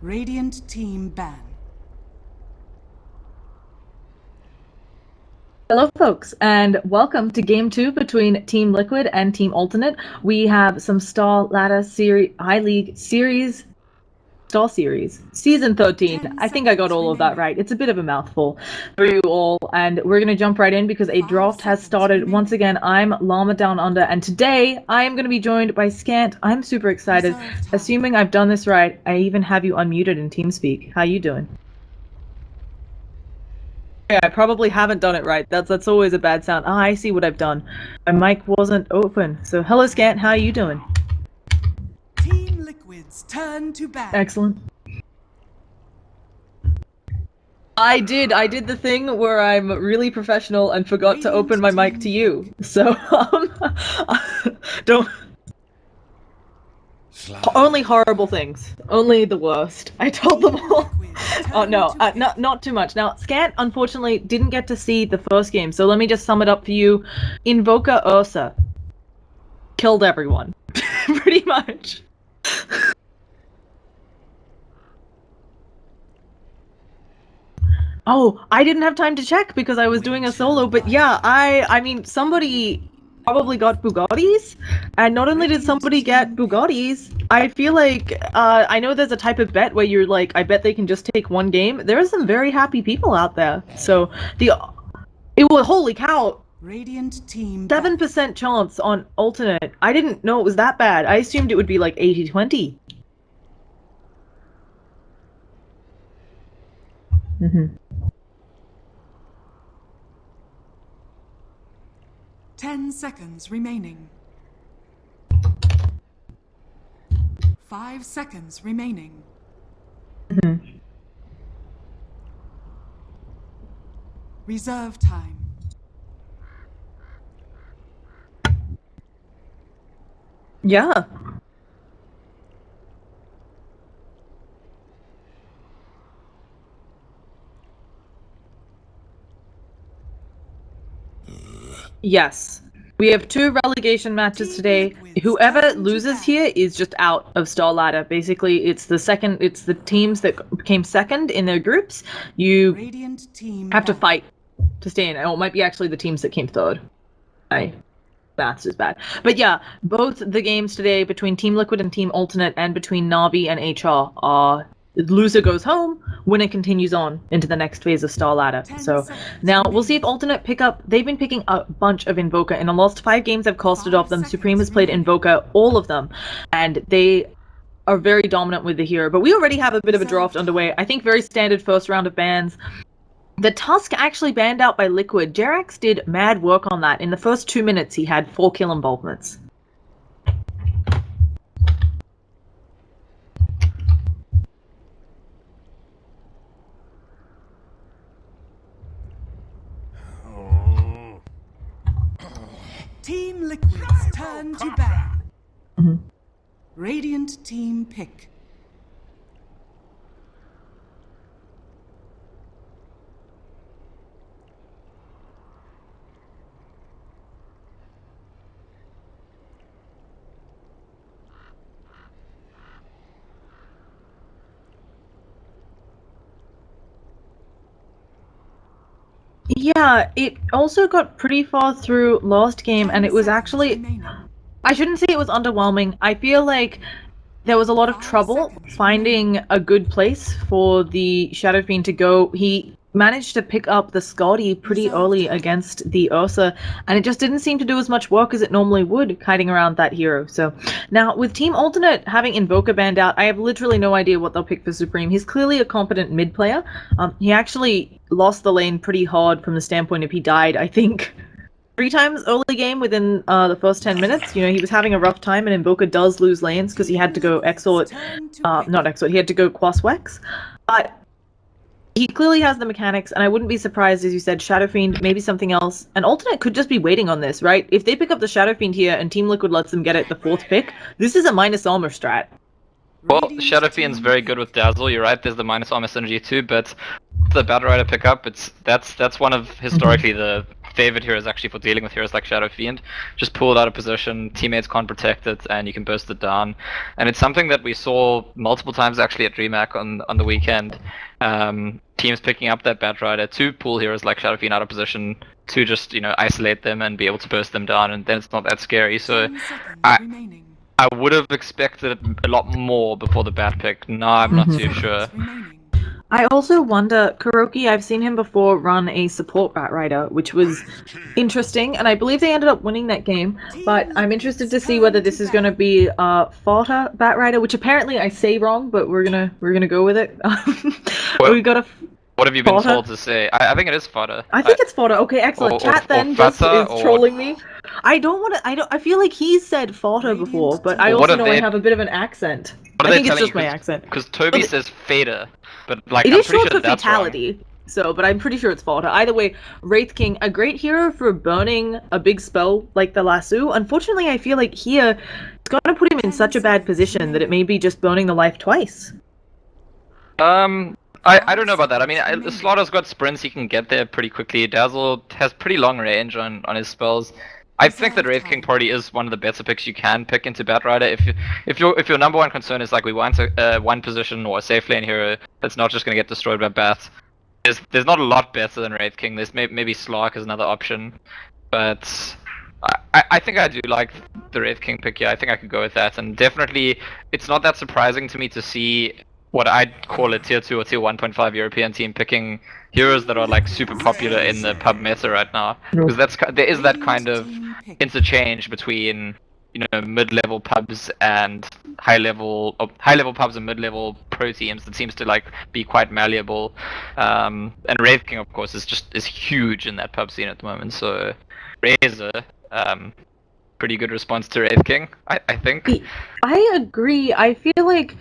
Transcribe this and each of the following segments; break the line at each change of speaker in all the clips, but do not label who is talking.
Radiant team ban.
Hello folks, and welcome to Game 2 between Team Liquid and Team Alternate. We have some Starladder series, High League series, Star Series, Season 13. I think I got all of that right. It's a bit of a mouthful for you all, and we're going to jump right in because a draft has started. Once again, I'm Llama Down Under, and today I am going to be joined by Scant. I'm super excited. Assuming I've done this right, I even have you unmuted in TeamSpeak. How you doing? Yeah, I probably haven't done it right. That's always a bad sound. Ah, I see what I've done. My mic wasn't open. So hello Scant, how are you doing?
Team Liquid's turn to ban.
Excellent. I did the thing where I'm really professional and forgot to open my mic to you. So don't only horrible things. Only the worst. I told them all. Oh no, not too much. Now, Scant unfortunately didn't get to see the first game, so let me just sum it up for you. Invoker Ursa killed everyone, pretty much. Oh, I didn't have time to check because I was doing a solo, but yeah, I mean, somebody probably got Bugattis, and not only did somebody get Bugattis, I feel like, I know there's a type of bet where you're like, I bet they can just take one game. There are some very happy people out there, so it was, holy cow,
Radiant team
7% chance on alternate. I didn't know it was that bad. I assumed it would be like 80-20. Mm-hmm.
10 seconds remaining. 5 seconds remaining.
Mm-hmm.
Reserve time.
Yeah. Yes. We have 2 relegation matches today. Whoever loses here is just out of Starladder. Basically, it's the teams that came second in their groups. You have to fight to stay in. Oh, it might be actually the teams that came third. Maths is bad. But yeah, both the games today between Team Liquid and Team Alternate and between Navi and HR are loser goes home, winner continues on into the next phase of Starladder. So now we'll see if Alternate pick up. They've been picking a bunch of Invoker. In the last 5 games I've costed off them, Supreme has played Invoker, all of them, and they are very dominant with the hero. But we already have a bit of a draft underway. I think very standard first round of bans. The Tusk actually banned out by Liquid. Jerax did mad work on that. In the first 2 minutes, he had 4 kill involvements.
Team Liquid's turn to ban.
Mm-hmm.
Radiant team pick.
Yeah, it also got pretty far through last game, and it was actually, I shouldn't say it was underwhelming. I feel like there was a lot of trouble finding a good place for the Shadow Fiend to go. He managed to pick up the Scotty pretty early against the Ursa, and it just didn't seem to do as much work as it normally would, hiding around that hero. So now, with Team Alternate having Invoker banned out, I have literally no idea what they'll pick for Supreme. He's clearly a competent mid player. He actually lost the lane pretty hard from the standpoint of he died, I think, 3 times early game within the first 10 minutes. You know, he was having a rough time, and Invoker does lose lanes because he had to go Exort, not Exort, he had to go Quaswex. But he clearly has the mechanics, and I wouldn't be surprised, as you said, Shadow Fiend, maybe something else. And Alternate could just be waiting on this, right? If they pick up the Shadow Fiend here and Team Liquid lets them get it the 4th pick, this is a minus armor strat.
Well, Shadow Fiend's very good with Dazzle, you're right, there's the minus armor synergy too, but the Battle Rider pickup, that's one of historically the favorite heroes actually for dealing with heroes like Shadow Fiend. Just pull it out of position, teammates can't protect it, and you can burst it down. And it's something that we saw multiple times actually at DreamHack on the weekend. Teams picking up that Batrider to pull heroes like Shadow Fiend out of position to just, isolate them and be able to burst them down, and then it's not that scary. So I would have expected a lot more before the bat pick. Now I'm not too sure.
I also wonder, Kuroki, I've seen him before run a support Batrider, which was interesting, and I believe they ended up winning that game, but I'm interested to see whether this is going to be Fodder Batrider, which apparently I say wrong, but we're gonna go with it. We got a
What have you been told to say? I think it is fodder.
I think it's fodder. Okay, excellent. Chat then just is trolling me. I feel like he's said fodder before, but I also know I have a bit of an accent. I think it's just my accent.
Because Toby says fader, but like
it
I'm
is
pretty
short
sure
for
that's
fatality.
Wrong.
So, but I'm pretty sure it's fodder. Either way, Wraith King, a great hero for burning a big spell like the lasso. Unfortunately, I feel like here it's gonna put him in such a bad position that it may be just burning the life twice.
I don't know about that. I mean, Slaughter's got sprints, he can get there pretty quickly. Dazzle has pretty long range on his spells. I think that Wraith King probably is one of the better picks you can pick into Batrider. If your number one concern is like we want a one position or a safe lane hero that's not just gonna get destroyed by bats, there's not a lot better than Wraith King. There's maybe Slark is another option, but I think I do like the Wraith King pick. Yeah, I think I could go with that, and definitely it's not that surprising to me to see what I'd call a tier 2 or tier 1.5 European team picking heroes that are like super popular in the pub meta right now, because there is that kind of interchange between mid-level pubs and high-level pubs and mid-level pro teams that seems to like be quite malleable. And Wraith King of course is huge in that pub scene at the moment. So Razor, pretty good response to Wraith King, I think.
I agree. I feel like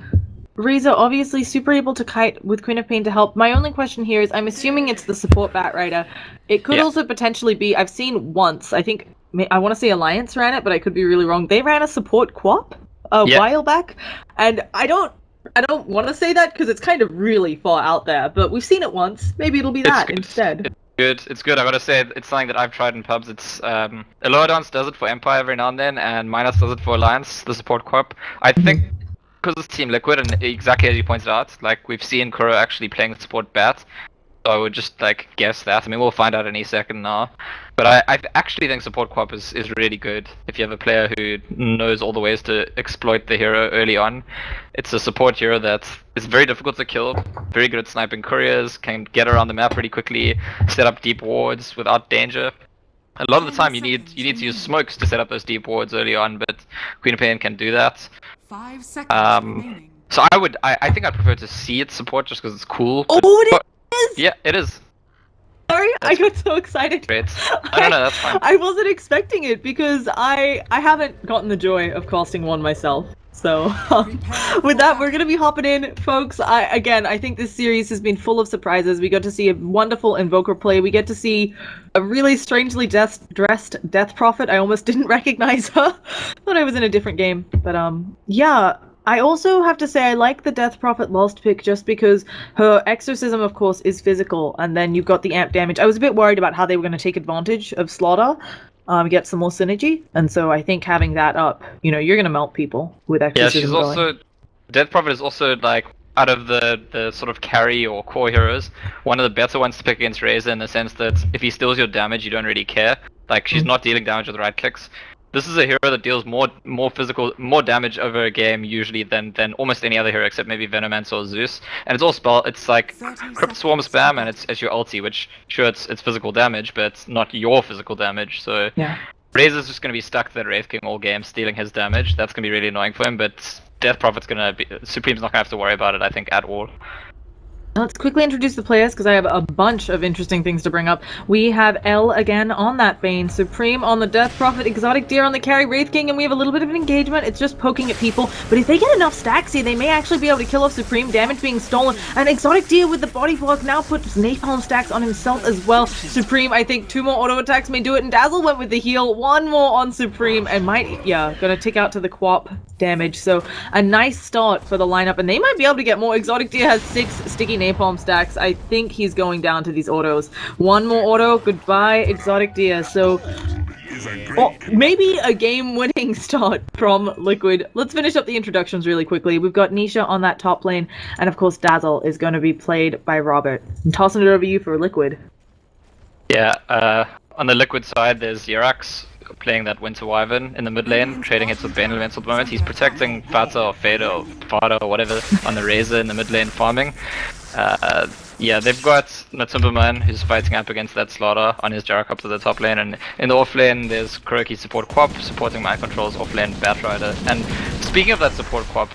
Razor obviously super able to kite with Queen of Pain to help. My only question here is, I'm assuming it's the support Batrider. It could also potentially be, I've seen once, I think, I want to say Alliance ran it, but I could be really wrong. They ran a support Quap a while back, and I don't want to say that because it's kind of really far out there, but we've seen it once. Maybe it'll be that instead.
It's good. I gotta say, it's something that I've tried in pubs. It's Elodance does it for Empire every now and then, and Minus does it for Alliance, the support Quap. I think because it's Team Liquid, and exactly as you pointed out, like we've seen Kuro actually playing the support bat, so I would just like guess that. I mean, we'll find out any second now, but I actually think support Quap is really good if you have a player who knows all the ways to exploit the hero early on. It's a support hero that is very difficult to kill, very good at sniping couriers, can get around the map pretty quickly, set up deep wards without danger. A lot of the time you need to use smokes to set up those deep wards early on, but Queen of Pain can do that.
5 seconds remaining.
So I think I'd prefer to see it support just because it's cool.
Oh, it is!
Yeah, it is.
Sorry, I got so excited.
Great. No, that's fine.
I wasn't expecting it because I haven't gotten the joy of casting one myself. So with that, we're going to be hopping in, folks. I think this series has been full of surprises. We got to see a wonderful Invoker play. We get to see a really strangely dressed Death Prophet. I almost didn't recognize her. Thought I was in a different game. But yeah. I also have to say I like the Death Prophet Lost pick just because her Exorcism, of course, is physical, and then you've got the amp damage. I was a bit worried about how they were going to take advantage of Slaughter, get some more synergy, and so I think having that up, you're going to melt people with Exorcism.
Yeah, she's also... Death Prophet is also, like, out of the sort of carry or core heroes, one of the better ones to pick against Razor in the sense that if he steals your damage, you don't really care. Like, she's not dealing damage with right clicks. This is a hero that deals more damage over a game usually than almost any other hero except maybe Venomance or Zeus. And it's all it's like Crypt Swarm spam, and it's your ulti, which sure it's physical damage, but it's not your physical damage. So yeah. Razor's just gonna be stuck to that Wraith King all game, stealing his damage. That's gonna be really annoying for him, but Death Prophet's Supreme's not gonna have to worry about it, I think, at all.
Let's quickly introduce the players because I have a bunch of interesting things to bring up. We have L again on that vein, Supreme on the Death Prophet, Exotic Deer on the carry, Wraith King, and we have a little bit of an engagement. It's just poking at people, but if they get enough stacks here, they may actually be able to kill off Supreme, damage being stolen, and Exotic Deer with the body block now puts napalm stacks on himself as well. Supreme, I think 2 more auto attacks may do it, and Dazzle went with the heal, 1 more on Supreme, and gonna tick out to the Quap. damage. So a nice start for the lineup, and they might be able to get more. Exotic Deer has 6 sticky napalm stacks. I think he's going down to these autos. One more auto, goodbye Exotic Deer. So maybe a game-winning start from Liquid. Let's finish up the introductions really quickly. We've got Nisha on that top lane, and of course Dazzle is going to be played by Robert. I'm tossing it over to you for Liquid.
Yeah, on the Liquid side, there's Yerax playing that Winter Wyvern in the mid lane, trading hits with Bane Elemental at the moment. He's protecting Fata or Fader or Fada or whatever on the Razor in the mid lane farming. Yeah, they've got Natumberman who's fighting up against that Slaughter on his Jarek up to the top lane, and in the off lane there's Kuroki support Quap supporting Mind Control's off lane Batrider. And speaking of that support Quap,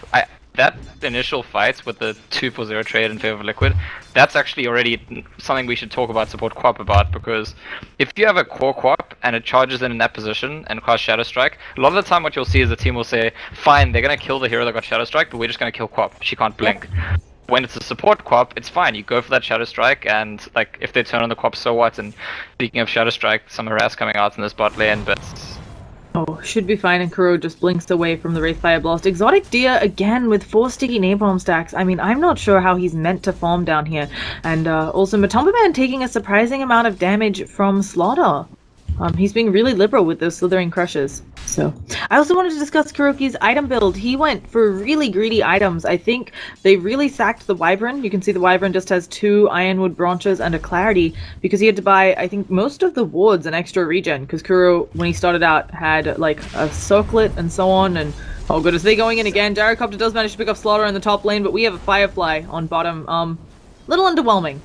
that initial fight with the 2-for-0 trade in favor of Liquid, that's actually already something we should talk about support Quap about, because if you have a core Quap and it charges in that position and casts Shadow Strike, a lot of the time what you'll see is the team will say, fine, they're gonna kill the hero that got Shadow Strike, but we're just gonna kill Quap, she can't blink. When it's a support Quap, it's fine, you go for that Shadow Strike, and like if they turn on the Quap, so what? And speaking of Shadow Strike, some harass coming out in this bot lane, but
oh, should be fine, and Kuro just blinks away from the Wraithfire Blast. Exotic Deer again with 4 sticky napalm stacks. I mean, I'm not sure how he's meant to farm down here. And also Matumbaman taking a surprising amount of damage from Slaughter. He's being really liberal with those Slithering Crushes. So, I also wanted to discuss Kuroki's item build. He went for really greedy items. I think they really sacked the Wyvern. You can see the Wyvern just has 2 Ironwood Branches and a Clarity, because he had to buy, I think, most of the wards and extra regen, because Kuro, when he started out, had like a Circlet and so on, and oh goodness, they going in again. Gyrocopter does manage to pick up Slaughter in the top lane, but we have a Firefly on bottom. Little underwhelming.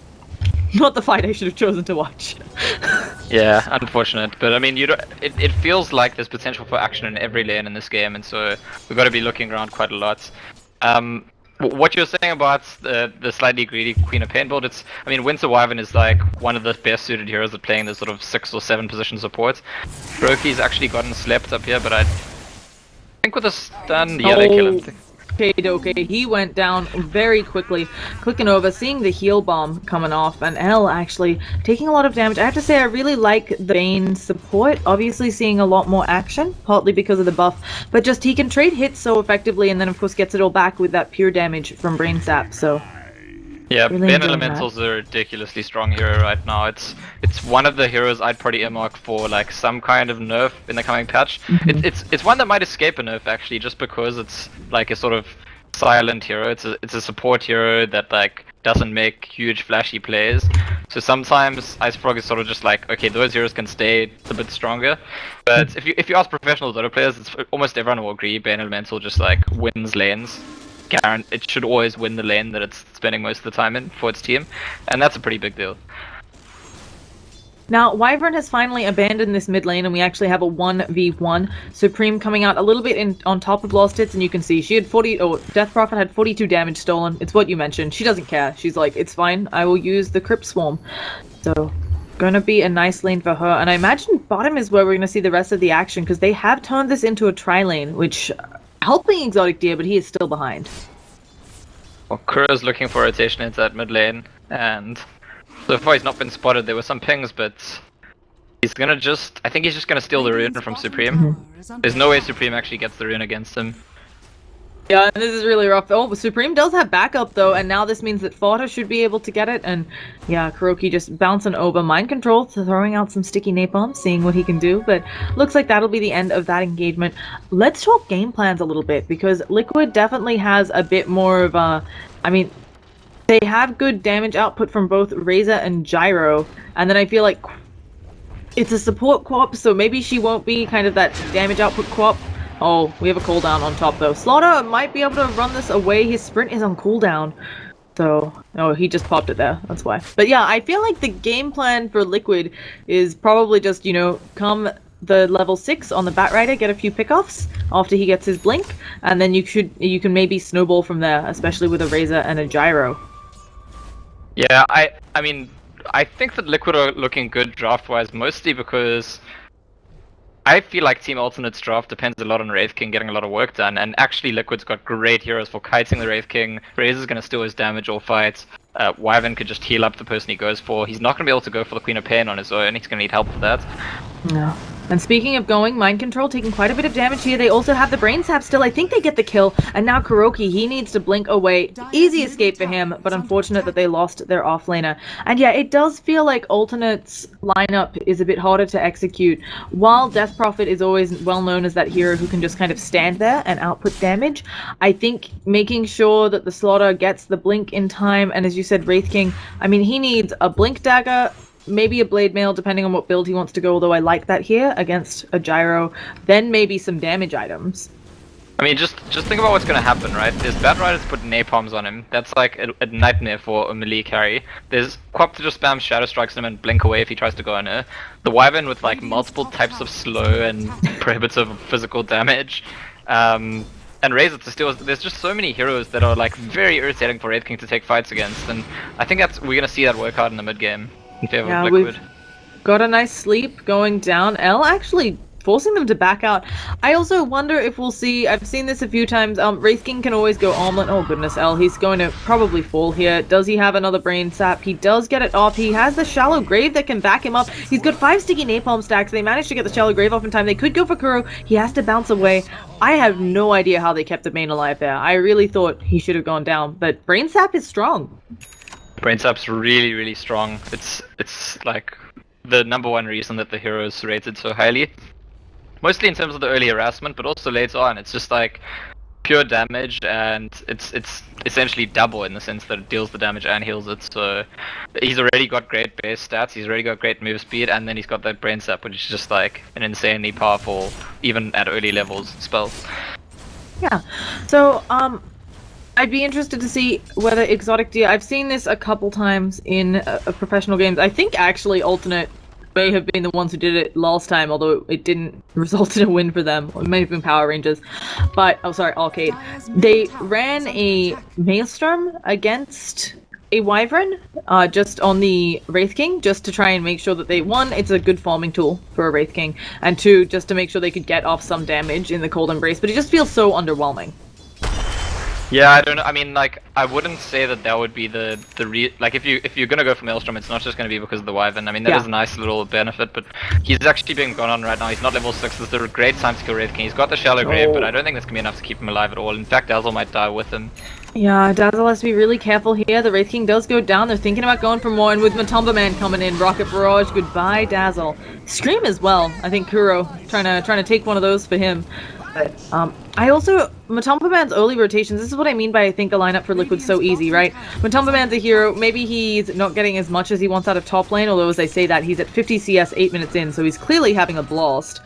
Not the fight I should have chosen to watch.
yeah, unfortunate. But I mean, it feels like there's potential for action in every lane in this game, and so we've got to be looking around quite a lot. What you're saying about the slightly greedy Queen of Pain build, I mean, Winter Wyvern is like one of the best suited heroes at playing this sort of 6 or 7 position support. Broky's actually gotten slept up here, but I think with a stun, yeah, they kill him.
Okay, he went down very quickly, clicking over, seeing the heal bomb coming off, and L actually taking a lot of damage. I have to say I really like the Bane support, obviously seeing a lot more action, partly because of the buff, but just he can trade hits so effectively, and then of course gets it all back with that pure damage from Brain Sap, so...
Yeah,
really
Bane Elemental's a ridiculously strong hero right now. It's one of the heroes I'd probably earmark for like some kind of nerf in the coming patch. It's one that might escape a nerf actually, just because it's like a sort of silent hero. It's a support hero that like doesn't make huge flashy plays. So sometimes Icefrog is sort of just like, okay, those heroes can stay a bit stronger. But if you ask professional Dota players, it's almost everyone will agree Bane Elemental just like wins lanes. It should always win the lane that it's spending most of the time in for its team, and that's a pretty big deal.
Now, Wyvern has finally abandoned this mid lane, and we actually have a 1v1. Supreme coming out a little bit on top of Lost Hits, and you can see she had Death Prophet had 42 damage stolen. It's what you mentioned. She doesn't care. She's like, it's fine. I will use the Crypt Swarm. So, gonna be a nice lane for her, and I imagine bottom is where we're gonna see the rest of the action, because they have turned this into a tri-lane, which... helping Exotic Deer, but he is still behind.
Well, Kuro's looking for rotation into that mid lane, and so far he's not been spotted. There were some pings, but he's gonna I think he's just gonna steal the rune from Supreme. There's no way Supreme actually gets the rune against him.
Yeah, this is really rough. Oh, Supreme does have backup though, and now this means that Fodder should be able to get it, and yeah, Kuroki just bouncing over Mind Control, throwing out some sticky napalm, seeing what he can do, but looks like that'll be the end of that engagement. Let's talk game plans a little bit, because Liquid definitely has a bit more of a... I mean, they have good damage output from both Razor and Gyro, and then I feel like it's a support Quap, so maybe she won't be kind of that damage output Quap. Oh, we have a cooldown on top though. Slaughter might be able to run this away. His sprint is on cooldown. So, oh, he just popped it there. That's why. But yeah, I feel like the game plan for Liquid is probably just, you know, come the level 6 on the Batrider, get a few pickoffs after he gets his blink, and then you can maybe snowball from there, especially with a Razor and a Gyro.
Yeah, I mean, I think that Liquid are looking good draft-wise, mostly because I feel like Team Alternate's draft depends a lot on Wraith King getting a lot of work done, and actually Liquid's got great heroes for kiting the Wraith King. Razor's gonna steal his damage all fights. Wyvern could just heal up the person he goes for. He's not gonna be able to go for the Queen of Pain on his own, he's gonna need help for that.
No. And speaking of going, Mind Control taking quite a bit of damage here. They also have the Brain Sap still. I think they get the kill. And now Kuroki, he needs to blink away. Easy escape for him, but unfortunate that they lost their offlaner. And yeah, it does feel like Alternate's lineup is a bit harder to execute. While Death Prophet is always well known as that hero who can just kind of stand there and output damage, I think making sure that the Slaughter gets the blink in time, and as you said, Wraith King, I mean, he needs a blink dagger, maybe a blade mail depending on what build he wants to go, although I like that here against a gyro, then maybe some damage items.
I mean, just think about what's gonna happen, right? There's Bat Riders put napalms on him. That's like a nightmare for a melee carry. There's Quap to just spam Shadow Strikes him and blink away if he tries to go on her. The Wyvern with like multiple types of slow and prohibitive physical damage. And Razor to steal. There's just so many heroes that are like very irritating for Wraith King to take fights against, and I think we're gonna see that work out in the mid game in favor of Liquid.
We've got a nice sleep going down. L actually forcing them to back out. I also wonder if we'll see, I've seen this a few times, Wraith King can always go Armlet. Oh goodness, L, he's going to probably fall here. Does he have another Brain Sap? He does get it off. He has the Shallow Grave that can back him up. He's got 5 sticky Napalm stacks. They managed to get the Shallow Grave off in time. They could go for Kuro. He has to bounce away. I have no idea how they kept the main alive there. I really thought he should have gone down, but Brain Sap is strong.
Brain Sap's really, really strong. It's like the #1 reason that the hero is rated so highly. Mostly in terms of the early harassment, but also later on. It's just like pure damage, and it's essentially double in the sense that it deals the damage and heals it. So he's already got great base stats, he's already got great move speed, and then he's got that Brain Sap, which is just like an insanely powerful, even at early levels, spell.
Yeah. So, I'd be interested to see whether Exotic Deer, I've seen this a couple times in professional games. I think actually Alternate may have been the ones who did it last time, although it didn't result in a win for them. It may have been Power Rangers. But, oh sorry, Arcade. They ran a Maelstrom against a Wyvern, just on the Wraith King, just to try and make sure that they, one, it's a good farming tool for a Wraith King, and two, just to make sure they could get off some damage in the Cold Embrace, but it just feels so underwhelming.
Yeah, I don't know. I mean, like, I wouldn't say that would be like if you're gonna go for Maelstrom, it's not just gonna be because of the Wyvern. I mean, that is a nice little benefit, but he's actually being gone on right now. He's not level 6. This is a great time to kill Wraith King. He's got the Shallow Grave, but I don't think that's gonna be enough to keep him alive at all. In fact, Dazzle might die with him.
Yeah, Dazzle has to be really careful here. The Wraith King does go down. They're thinking about going for more, and with Matumba Man coming in, Rocket Barrage, goodbye Dazzle. Scream as well. I think Kuro trying to take one of those for him. But I also, Matumba Man's early rotations, this is what I mean by I think a lineup for Liquid's so easy, right? Matumba Man's a hero, maybe he's not getting as much as he wants out of top lane, although as I say that, he's at 50 CS 8 minutes in, so he's clearly having a blast.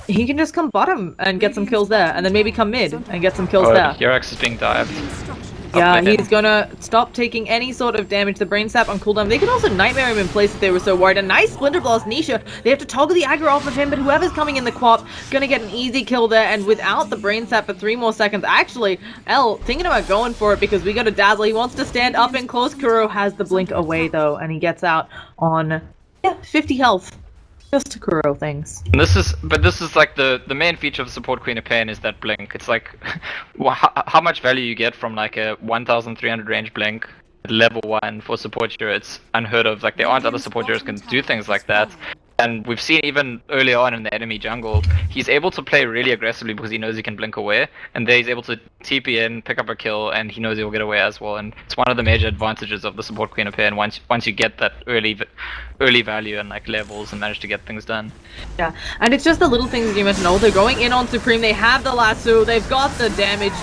He can just come bottom and get some kills there, and then maybe come mid and get some kills there.
Yurax is being dived.
Yeah, he's gonna stop taking any sort of damage. The Brain Sap on cooldown. They could also Nightmare him in place if they were so worried. A nice Splinter Blast Nisha. They have to toggle the aggro off of him, but whoever's coming in the Quap gonna get an easy kill there. And without the Brain Sap for 3 more seconds, actually, L thinking about going for it because we got a Dazzle. He wants to stand up and close. Kuro has the blink away though, and he gets out on 50 health. Just Kuro things.
And this is like the main feature of Support Queen of Pain is that blink. It's like how much value you get from like a 1300 range blink at level 1 for support hero. It's unheard of. Like there aren't other support heroes can do things like that. And we've seen even early on in the enemy jungle, he's able to play really aggressively because he knows he can blink away, and then he's able to TP in, pick up a kill, and he knows he'll get away as well. And it's one of the major advantages of the Support Queen of Pain once you get that early value and like levels and manage to get things done.
Yeah, and it's just the little things that you mentioned. Oh, they're going in on Supreme. They have the lasso. They've got the damage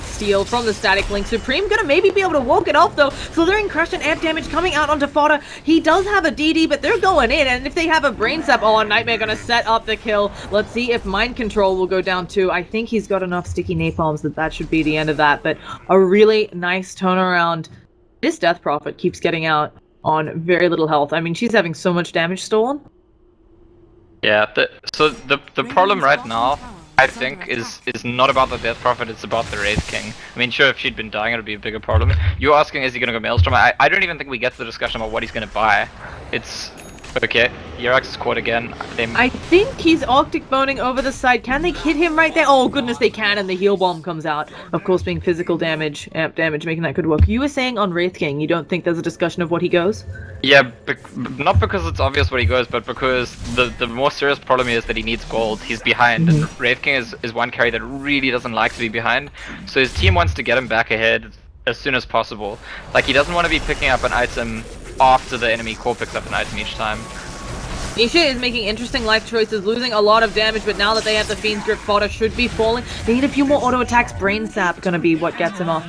steal from the static link. Supreme gonna maybe be able to walk it off though. Slithering Crush and amp damage coming out onto Fodder. He does have a DD, but they're going in, and if they have a Brain Sap, oh, Nightmare gonna set up the kill. Let's see if Mind Control will go down too. I think he's got enough sticky napalms that should be the end of that, but a really nice turnaround. This Death Prophet keeps getting out on very little health. I mean, she's having so much damage stolen.
Yeah, so the problem right now, I think, is not about the Death Prophet, it's about the Wraith King. I mean, sure, if she'd been dying, it would be a bigger problem. You're asking, is he gonna go Maelstrom? I don't even think we get to the discussion about what he's gonna buy. Okay, Yurax is caught again.
I think he's Arctic boning over the side. Can they hit him right there? Oh goodness, they can, and the heal bomb comes out. Of course, being physical damage, amp damage, making that good work. You were saying on Wraith King, you don't think there's a discussion of what he goes?
Yeah, not because it's obvious where he goes, but because the more serious problem is that he needs gold. He's behind, and Wraith King is one carry that really doesn't like to be behind. So his team wants to get him back ahead as soon as possible. Like, he doesn't want to be picking up an item after the enemy core picks up an item each time.
Nisha is making interesting life choices, losing a lot of damage, but now that they have the Fiend's Grip, fodder should be falling. They need a few more auto attacks. Brain Sap gonna be what gets him off,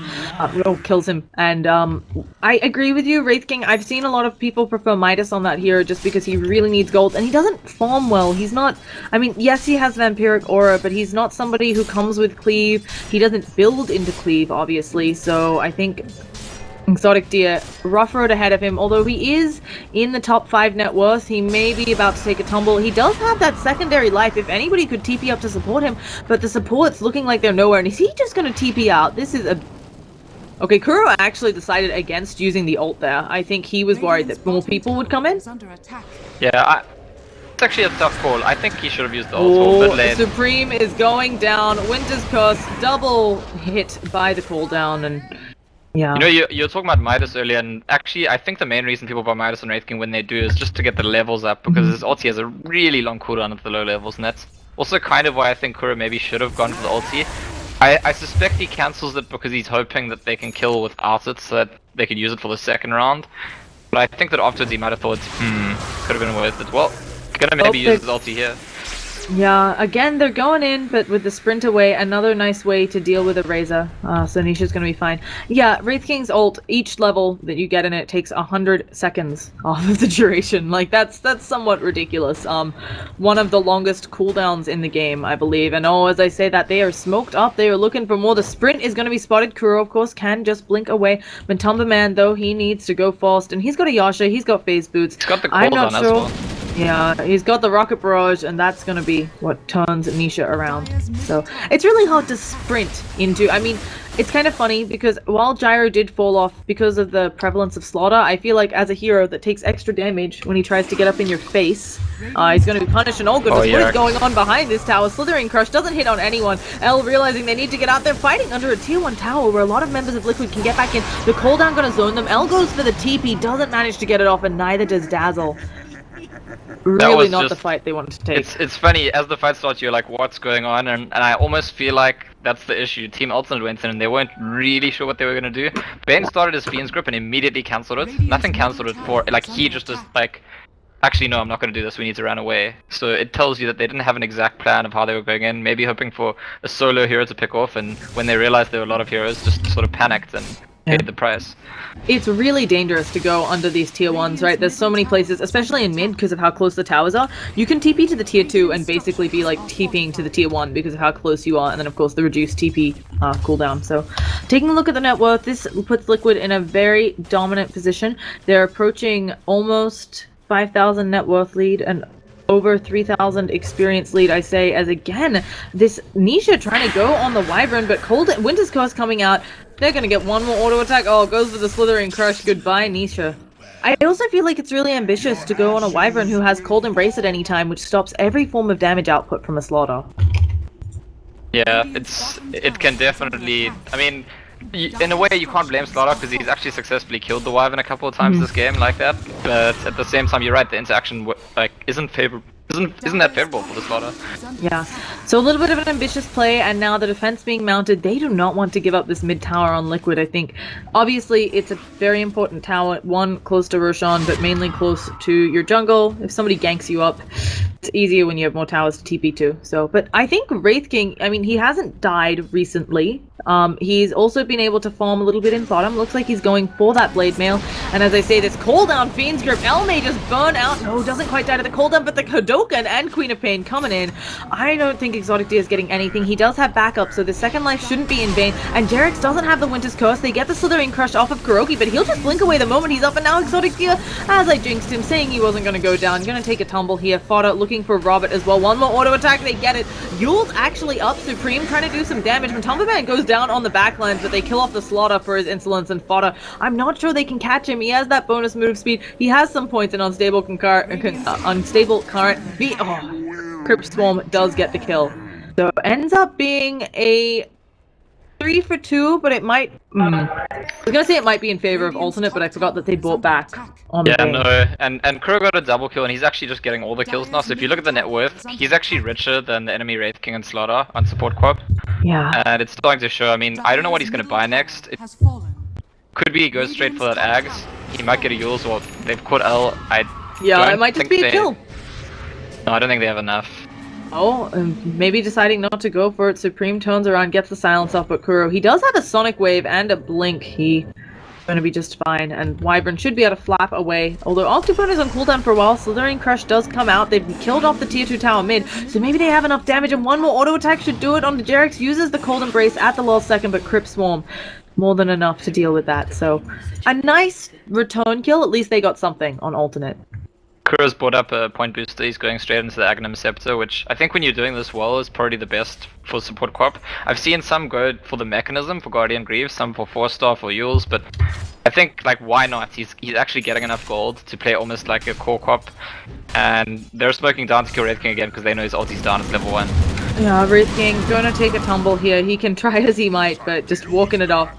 kills him. And I agree with you, Wraith King. I've seen a lot of people prefer Midas on that hero just because he really needs gold, and he doesn't farm well. He's not, I mean, yes, he has Vampiric Aura, but he's not somebody who comes with Cleave. He doesn't build into Cleave, obviously, so I think Exotic Deer, rough road ahead of him. Although he is in the top 5 net worth, he may be about to take a tumble. He does have that secondary life. If anybody could TP up to support him, but the support's looking like they're nowhere. And is he just going to TP out? This is a... Okay, Kuro actually decided against using the ult there. I think he was worried that more people would come in.
Yeah, it's actually a tough call. I think he should have used the ult for mid lane.
Supreme is going down. Winter's Curse, double hit by the cooldown, and... yeah.
You know, you were talking about Midas earlier, and actually I think the main reason people buy Midas on Wraith King when they do is just to get the levels up, because his ulti has a really long cooldown at the low levels, and that's also kind of why I think Kuro maybe should have gone for the ulti. I suspect he cancels it because he's hoping that they can kill without it, so that they can use it for the second round. But I think that afterwards he might have thought, could have been worth it. Well, gonna maybe use his ulti here.
Yeah, again, they're going in, but with the sprint away, another nice way to deal with a Razor. So Nisha's gonna be fine. Yeah, Wraith King's ult, each level that you get in it takes 100 seconds off of the duration. Like, that's somewhat ridiculous. One of the longest cooldowns in the game, I believe. And oh, as I say that, they are smoked up. They are looking for more. The sprint is gonna be spotted. Kuro, of course, can just blink away. Matumba Man, though, he needs to go fast. And he's got a Yasha, he's got phase boots.
He's got the
I'm not
cooldown
sure.
as well.
Yeah, he's got the Rocket Barrage, and that's gonna be what turns Nisha around. So, it's really hard to sprint into. I mean, it's kind of funny, because while Gyro did fall off because of the prevalence of Slaughter, I feel like as a hero that takes extra damage when he tries to get up in your face, he's gonna be punished, and oh goodness, what is going on behind this tower? Slithering Crush doesn't hit on anyone. L realizing they need to get out there, fighting under a tier 1 tower where a lot of members of Liquid can get back in. The cooldown gonna zone them. L goes for the TP, doesn't manage to get it off, and neither does Dazzle. Really not the fight they wanted to take.
It's funny, as the fight starts you're like, what's going on? And I almost feel like that's the issue. Team Ultimate went in and they weren't really sure what they were going to do. Bane started his Fiend's Grip and immediately cancelled it. Nothing cancelled it for, like, he just is like, actually no, I'm not going to do this, we need to run away. So it tells you that they didn't have an exact plan of how they were going in, maybe hoping for a solo hero to pick off, and when they realized there were a lot of heroes, just sort of panicked and paid the price.
It's really dangerous to go under these tier 1s, right? There's so many places, especially in mid, because of how close the towers are. You can TP to the tier 2 and basically be like TPing to the tier 1 because of how close you are, and then of course the reduced TP cooldown. So, taking a look at the net worth, this puts Liquid in a very dominant position. They're approaching almost 5,000 net worth lead and over 3,000 experience lead, I say, as again, this Nisha trying to go on the Wyvern, but Winter's Curse coming out. They're gonna get one more auto attack. Oh, it goes for the Slithering Crush. Goodbye, Nisha. I also feel like it's really ambitious to go on a Wyvern who has Cold Embrace at any time, which stops every form of damage output from a Slaughter.
Yeah, it can definitely, I mean, in a way you can't blame Slaughter because he's actually successfully killed the Wyvern a couple of times this game like that, but at the same time you're right, the interaction like isn't that favorable for the Slaughter.
Yeah, so a little bit of an ambitious play, and now the defense being mounted, they do not want to give up this mid tower on Liquid. I think obviously it's a very important tower, one close to Roshan, but mainly close to your jungle. If somebody ganks you up, it's easier when you have more towers to TP to. So, but I think Wraith King, I mean, he hasn't died recently. He's also been able to farm a little bit in bottom. Looks like he's going for that blade mail. And as I say, this cooldown Fiend's Grip, El may just burn out. No, doesn't quite die to the cooldown, but the Hadoken and Queen of Pain coming in. I don't think Exotic Deer is getting anything. He does have backup, so the second life shouldn't be in vain. And Jarex doesn't have the Winter's Curse. They get the Slithering Crush off of Kuroki, but he'll just blink away the moment he's up. And now Exotic Deer, as I jinxed him, saying he wasn't going to go down, going to take a tumble here. Fodder looking for Robert as well. One more auto attack, they get it. Yule's actually up. Supreme trying to do some damage. Matumba Man goes down on the backlines, but they kill off the Slaughter for his insolence and fodder. I'm not sure they can catch him. He has that bonus move speed. He has some points in unstable unstable current. Crypt Swarm does get the kill. So it ends up being a 3 for 2, but it might... I was gonna say it might be in favor of alternate, but I forgot that they bought back on
Yeah,
Bane.
no, and Kuro got a double kill, and he's actually just getting all the kills now. So if you look at the net worth, he's actually richer than the enemy Wraith King and Slaughter on support quad.
Yeah.
And it's starting to show. I mean, I don't know what he's gonna buy next. It could be he goes straight for that Ags. He might get a Yules, or they've caught L.
Yeah, it might just be a kill.
No, I don't think they have enough.
Oh, maybe deciding not to go for it. Supreme turns around, gets the silence off, but Kuro, he does have a Sonic Wave and a Blink. He's gonna be just fine, and Wyvern should be able to flap away. Although Octopus is on cooldown for a while, Slithering Crush does come out. They've killed off the tier 2 tower mid, so maybe they have enough damage, and one more auto attack should do it on the Jerax. Uses the Cold Embrace at the last second, but Crypt Swarm more than enough to deal with that. So a nice return kill. At least they got something on alternate.
Kuro's brought up a point booster, he's going straight into the Aghanim Scepter, which I think when you're doing this well is probably the best for support quap. I've seen some go for the mechanism for Guardian Greaves, some for 4-star for Yules, but I think, like, why not? He's actually getting enough gold to play almost like a core quap, and they're smoking down to kill Wraith King again because they know his ulti's down at level 1.
Yeah, Wraith King gonna take a tumble here. He can try as he might, but just walking it off.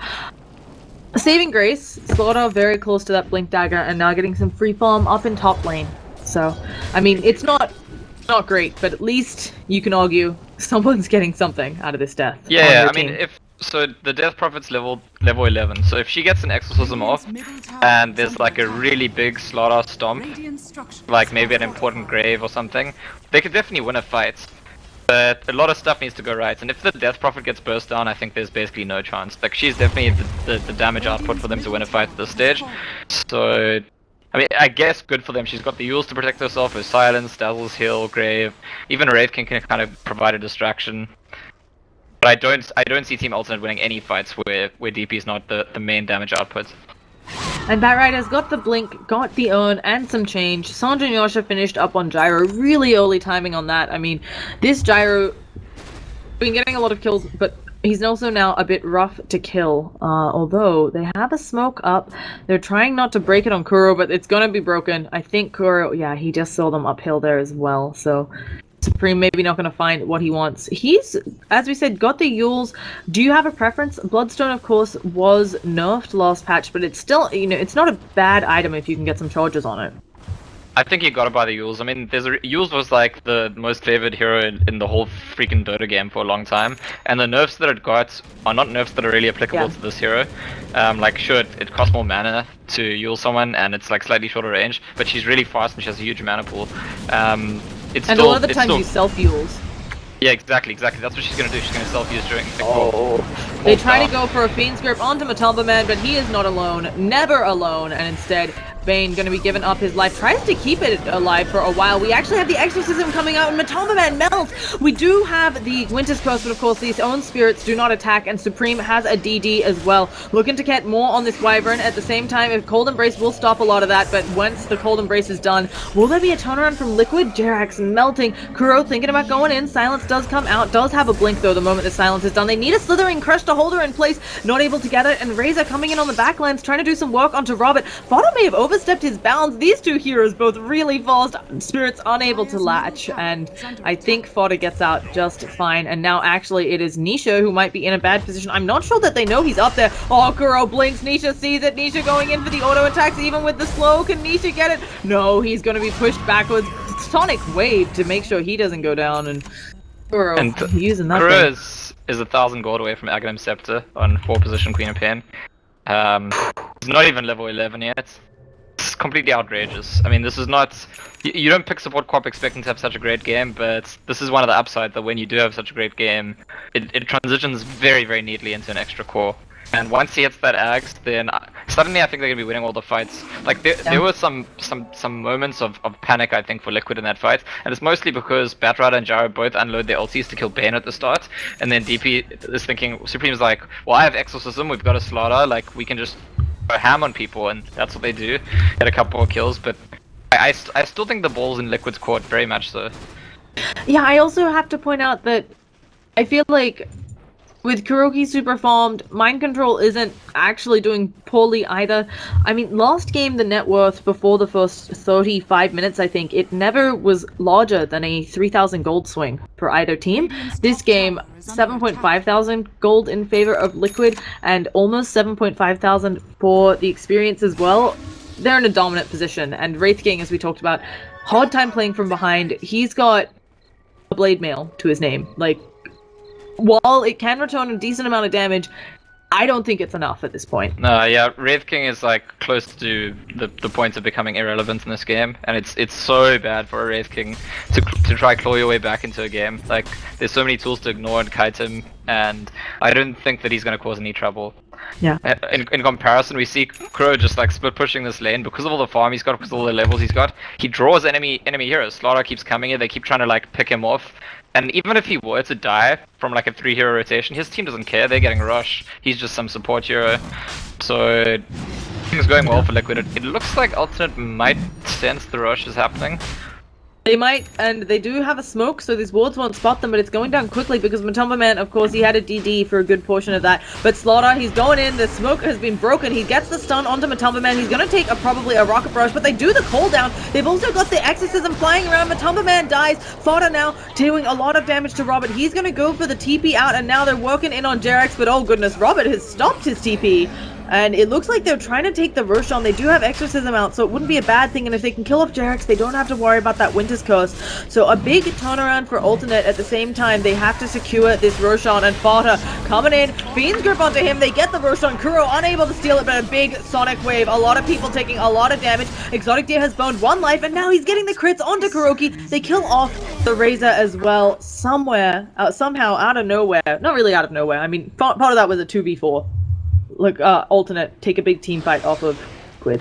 Saving Grace, Slaughter very close to that Blink Dagger, and now getting some free farm up in top lane. So, I mean, it's not great, but at least you can argue someone's getting something out of this death.
Yeah, I mean, so the Death Prophet's level 11, so if she gets an Exorcism off, and there's like a really big Slaughter stomp, like maybe an important grave or something, they could definitely win a fight. But a lot of stuff needs to go right, and if the Death Prophet gets burst down, I think there's basically no chance. Like, she's definitely the damage output for them to win a fight at this stage. So, I mean, I guess good for them. She's got the Yules to protect herself, her Silence, Dazzle's Heal, Grave. Even a Wraith King can kind of provide a distraction. But I don't see Team Alternate winning any fights where DP is not the main damage output.
And Batrider's got the Blink, got the Urn, and some change. Sandra and Yasha finished up on Gyro. Really early timing on that. I mean, this Gyro been getting a lot of kills, but he's also now a bit rough to kill. Although they have a smoke up. They're trying not to break it on Kuro, but it's gonna be broken. I think Kuro, yeah, he just saw them uphill there as well. So Supreme maybe not going to find what he wants. He's, as we said, got the Yules. Do you have a preference? Bloodstone, of course, was nerfed last patch, but it's still, you know, it's not a bad item if you can get some charges on it.
I think you gotta buy the Yules. I mean, Yules was like the most favored hero in the whole freaking Dota game for a long time, and the nerfs that it got are not nerfs that are really applicable to this hero. Like, sure, it costs more mana to Yule someone, and it's like slightly shorter range, but she's really fast and she has a huge mana pool.
And a lot of the times you self-Yules.
Yeah, exactly. That's what she's gonna do. She's gonna self-use during
They try to go for a Fiend's Grip onto Matumba Man, but he is not alone, never alone, and instead Bane gonna be giving up his life, tries to keep it alive for a while. We actually have the Exorcism coming out, and Matumba Man melts! We do have the Winter's Curse, but of course these own spirits do not attack, and Supreme has a DD as well. Looking to get more on this Wyvern. At the same time, if Cold Embrace will stop a lot of that, but once the Cold Embrace is done, will there be a turnaround from Liquid? Jerax melting. Kuro thinking about going in. Silence does come out, does have a blink though the moment the Silence is done. They need a Slithering Crush to hold her in place, not able to get it, and Razor coming in on the backlines, trying to do some work onto Robert. Fodder may have overstepped his bounds. These two heroes both really fast, spirits unable to latch, and I think Fodder gets out just fine. And now actually it is Nisha who might be in a bad position. I'm not sure that they know he's up there. Oh, Kuro blinks, Nisha sees it, Nisha going in for the auto attacks even with the slow. Can Nisha get it? No, he's going to be pushed backwards. Sonic Wave to make sure he doesn't go down, and Kuro using that
Kuro
thing.
is 1,000 gold away from Aghanim Scepter on 4 position Queen of Pain. He's not even level 11 yet. It's completely outrageous. I mean, this is not... You don't pick support co-op expecting to have such a great game, but this is one of the upside that when you do have such a great game, it transitions very, very neatly into an extra core. And once he hits that axe, then suddenly I think they're gonna be winning all the fights. Like there were some moments of panic, I think, for Liquid in that fight, and it's mostly because Batrider and Gyro both unload their ultis to kill Bane at the start, and then DP is thinking, Supreme's like, well, I have Exorcism, we've got a Slaughter, like we can just go ham on people, and that's what they do. Get a couple more kills, but I still think the ball's in Liquid's court, very much so.
Yeah, I also have to point out that I feel like with Kuroki super farmed, Mind Control isn't actually doing poorly either. I mean, last game, the net worth before the first 35 minutes, I think, it never was larger than a 3,000 gold swing for either team. This game, 7.5 thousand gold in favor of Liquid, and almost 7.5 thousand for the experience as well. They're in a dominant position, and Wraith King, as we talked about, hard time playing from behind. He's got a blade mail to his name. Like, while it can return a decent amount of damage, I don't think it's enough at this point.
No, yeah, Wraith King is like close to the point of becoming irrelevant in this game, and it's so bad for a Wraith King to try claw your way back into a game. Like, there's so many tools to ignore and kite him, and I don't think that he's going to cause any trouble.
Yeah.
In comparison, we see Crow just like split pushing this lane because of all the farm he's got, because of all the levels he's got. He draws enemy heroes. Starladder keeps coming in, they keep trying to like pick him off. And even if he were to die from like a 3-hero rotation, his team doesn't care, they're getting a rush. He's just some support hero. So things going well for Liquid. It looks like Alternate might sense the rush is happening.
They might, and they do have a smoke, so these wards won't spot them, but it's going down quickly because Matumba Man, of course, he had a DD for a good portion of that. But Slaughter, he's going in, the smoke has been broken, he gets the stun onto Matumba Man, he's going to take probably a rocket barrage, but they do the cooldown. They've also got the exorcism flying around, Matumba Man dies, Fodder now doing a lot of damage to Robert. He's going to go for the TP out, and now they're working in on Jerax, but oh goodness, Robert has stopped his TP. And it looks like they're trying to take the Roshan. They do have Exorcism out, so it wouldn't be a bad thing. And if they can kill off Jerax, they don't have to worry about that Winter's Curse. So a big turnaround for Alternate. At the same time, they have to secure this Roshan. And Fata coming in. Fiend's Grip onto him. They get the Roshan. Kuro unable to steal it, but a big Sonic Wave. A lot of people taking a lot of damage. Exotic Deer has boned 1 life, and now he's getting the crits onto Kuroki. They kill off the Razor as well. Somewhere, somehow, out of nowhere. Not really out of nowhere. I mean, part of that was a 2v4. Look, Alternate, take a big team fight off of Liquid.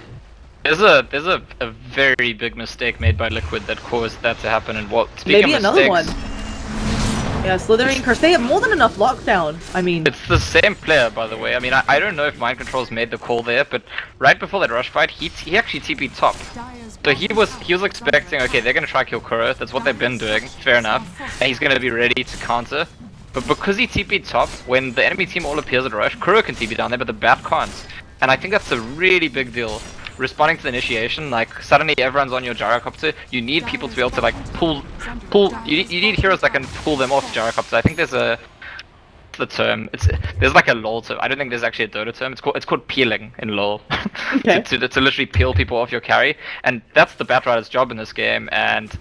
There's a very big mistake made by Liquid that caused that to happen, and what, speaking
Maybe
of
another
mistakes,
one. Yeah, Slithering Curse. They have more than enough lockdown. I mean,
it's the same player, by the way. I mean, I don't know if Mind Control's made the call there, but right before that rush fight, he actually TP'd top. So he was expecting, okay, they're gonna try kill Kuro, that's what they've been doing, fair enough, and he's gonna be ready to counter. But because he TP'd top, when the enemy team all appears at rush, Kuro can TP down there, but the Bat can't. And I think that's a really big deal. Responding to the initiation, like, suddenly everyone's on your gyrocopter, you need people to be able to, like, pull, you need heroes that can pull them off gyrocopter. I think there's the term, there's like a LoL term, I don't think there's actually a Dota term, it's called peeling in LoL.
Okay.
to literally peel people off your carry, and that's the Batrider's job in this game, and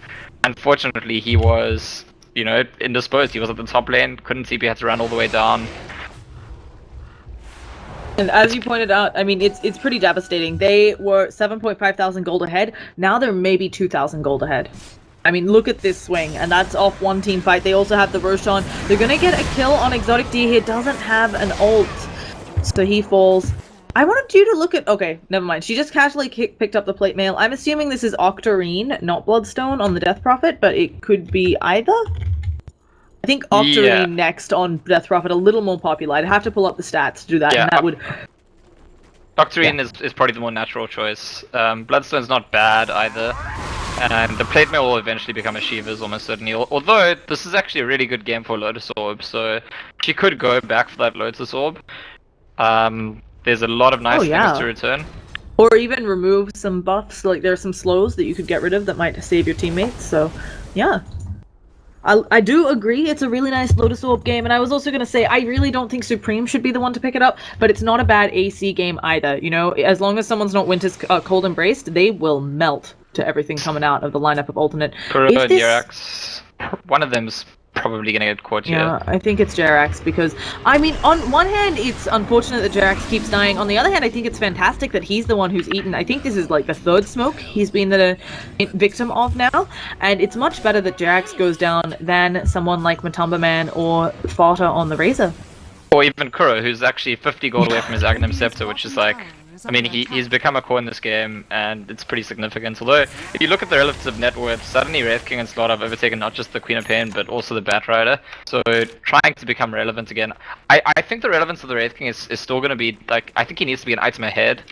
unfortunately he was, you know, indisposed. He was at the top lane, couldn't TP, had to run all the way down.
and as you pointed out, I mean, it's pretty devastating. They were 7.5 thousand gold ahead. Now they're maybe 2,000 gold ahead. I mean, look at this swing, and that's off one team fight. They also have the Roshan. They're gonna get a kill on Exotic D. He doesn't have an ult, so he falls. I wanted you to look at... Okay, never mind. She just casually picked up the plate mail. I'm assuming this is Octarine, not Bloodstone, on the Death Prophet, but it could be either? I think Octarine next on Death Prophet, a little more popular. I'd have to pull up the stats to do that, and that would...
Octarine is probably the more natural choice. Bloodstone's not bad either. And the plate mail will eventually become a Shiva's almost certainly. Although, this is actually a really good game for Lotus Orb, so she could go back for that Lotus Orb. There's a lot of nice things to return.
Or even remove some buffs, like there are some slows that you could get rid of that might save your teammates, so yeah. I do agree, it's a really nice Lotus Orb game, and I was also going to say, I really don't think Supreme should be the one to pick it up, but it's not a bad AC game either, you know? As long as someone's not Winter's Cold Embraced, they will melt to everything coming out of the lineup of Alternate.
Kuro and Jerax, one of them's probably gonna get caught here.
Yeah, I think it's Jerax because, I mean, on one hand, it's unfortunate that Jerax keeps dying. On the other hand, I think it's fantastic that he's the one who's eaten. I think this is like the 3rd smoke he's been the victim of now, and it's much better that Jerax goes down than someone like Matumba Man or Fata on the Razor.
Or even Kuro, who's actually 50 gold away from his Aghanim Scepter, which is like, I mean, he's become a core in this game, and it's pretty significant. Although, if you look at the relative net worth, suddenly Wraith King and Slaughter have overtaken not just the Queen of Pain, but also the Batrider. So, trying to become relevant again. I think the relevance of the Wraith King is still going to be, like, I think he needs to be an item ahead.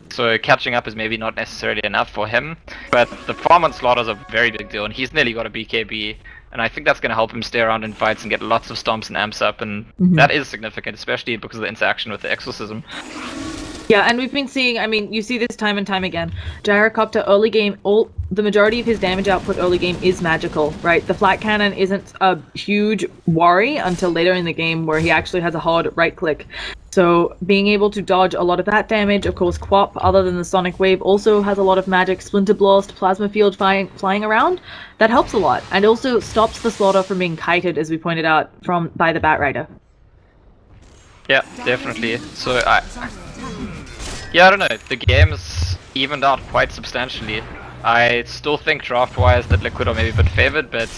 So, catching up is maybe not necessarily enough for him. But the farm on Slaughter is a very big deal, and he's nearly got a BKB. and I think that's going to help him stay around in fights and get lots of stomps and amps up, and that is significant, especially because of the interaction with the exorcism.
Yeah, and we've been seeing, I mean, you see this time and time again. Gyrocopter early game, the majority of his damage output early game is magical, right? The flat cannon isn't a huge worry until later in the game where he actually has a hard right click. So being able to dodge a lot of that damage, of course, Quap, other than the Sonic Wave, also has a lot of magic, Splinter Blast, Plasma Field flying around. That helps a lot, and also stops the Slaughter from being kited, as we pointed out, by the Batrider.
Yeah, definitely. So yeah, I don't know. The game's evened out quite substantially. I still think draft-wise that Liquid are maybe a bit favored, but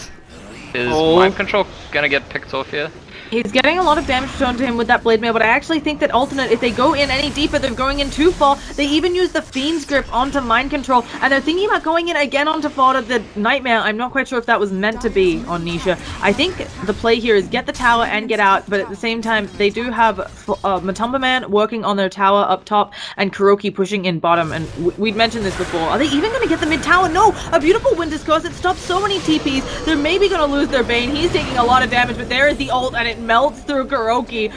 is Mind Control gonna get picked off here?
He's getting a lot of damage shown to him with that Blade Mail, but I actually think that Alternate, if they go in any deeper, they're going in too far. They even use the Fiend's Grip onto Mind Control, and they're thinking about going in again onto Fodder the Nightmare. I'm not quite sure if that was meant to be on Nisha. I think the play here is get the tower and get out, but at the same time, they do have Matumba Man working on their tower up top, and Kuroki pushing in bottom, and we'd mentioned this before. Are they even going to get the mid-tower? No! A beautiful Winter's Curse, it stops so many TPs. They're maybe going to lose their Bane. He's taking a lot of damage, but there is the ult, and it melts through Kuroki.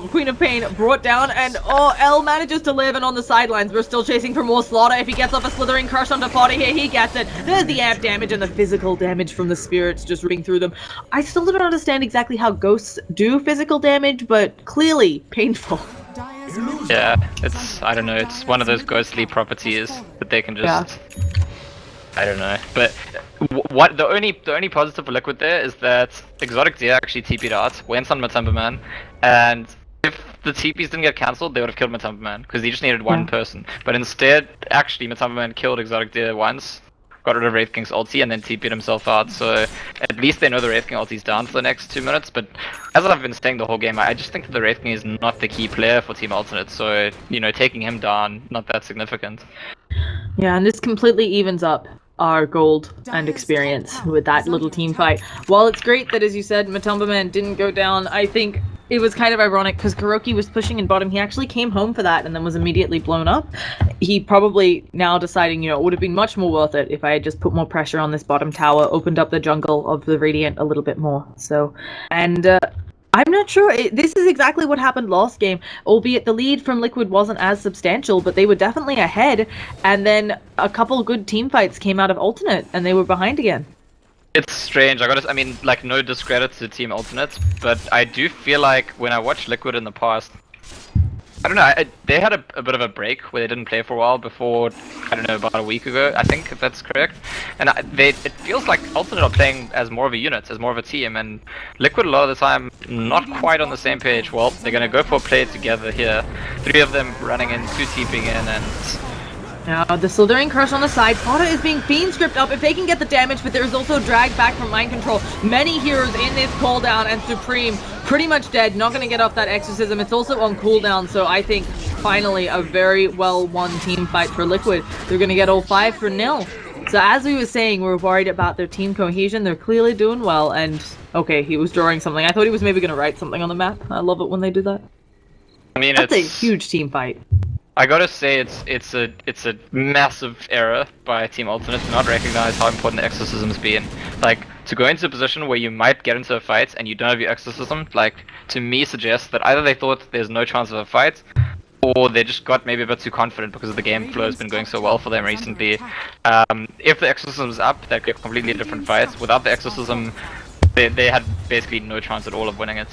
Queen of Pain brought down, and L manages to live, and on the sidelines we're still chasing for more Slaughter. If he gets off a Slithering Curse onto Fodder here, he gets it. There's the amp damage and the physical damage from the spirits just ripping through them. I still don't understand exactly how ghosts do physical damage, but clearly painful.
Yeah, I don't know, it's one of those ghostly properties that they can just... I don't know, but what the only positive for Liquid there is that Exotic Deer actually TP'd out, went on Matumba Man, and if the TPs didn't get cancelled, they would have killed Matumba Man, because he just needed one person. But instead, actually, Matumba Man killed Exotic Deer once, got rid of Wraith King's ulti, and then TP'd himself out, so at least they know the Wraith King ulti's down for the next 2 minutes, but as I've been saying the whole game, I just think that the Wraith King is not the key player for Team Alternate, so, you know, taking him down, not that significant.
Yeah, and this completely evens up our gold and experience with that little team fight. While it's great that, as you said, Matumba Man didn't go down, I think it was kind of ironic because Kuroki was pushing in bottom. He actually came home for that and then was immediately blown up. He probably now deciding, you know, it would have been much more worth it if I had just put more pressure on this bottom tower, opened up the jungle of the Radiant a little bit more. So, and I'm not sure. This is exactly what happened last game, albeit the lead from Liquid wasn't as substantial, but they were definitely ahead, and then a couple good team fights came out of Alternate, and they were behind again.
It's strange, I mean, like, no discredit to Team Alternate, but I do feel like when I watched Liquid in the past, I don't know, they had a bit of a break where they didn't play for a while before, I don't know, about a week ago, I think, if that's correct. And it feels like Alternate are playing as more of a unit, as more of a team, and Liquid a lot of the time not quite on the same page. Well, they're gonna go for a play together here. 3 of them running in, 2 TPing in, and...
Now, the Slithering Curse on the side. Fodder is being Fiend Script up if they can get the damage, but there's also drag back from Mind Control. Many heroes in this cooldown, and Supreme pretty much dead, not going to get off that Exorcism. It's also on cooldown, so I think finally a very well won team fight for Liquid. They're going to get all 5 for nil. So as we were saying, we're worried about their team cohesion. They're clearly doing well, and okay, he was drawing something. I thought he was maybe going to write something on the map. I love it when they do that.
I mean,
that's a huge team fight.
I gotta say, it's a massive error by Team Alternate to not recognize how important the exorcism's been. Like, to go into a position where you might get into a fight and you don't have your exorcism, like, to me suggests that either they thought there's no chance of a fight, or they just got maybe a bit too confident because the game flow has been going so well for them recently. If the exorcism's up, that could be a completely different fight. Without the exorcism, they had basically no chance at all of winning it.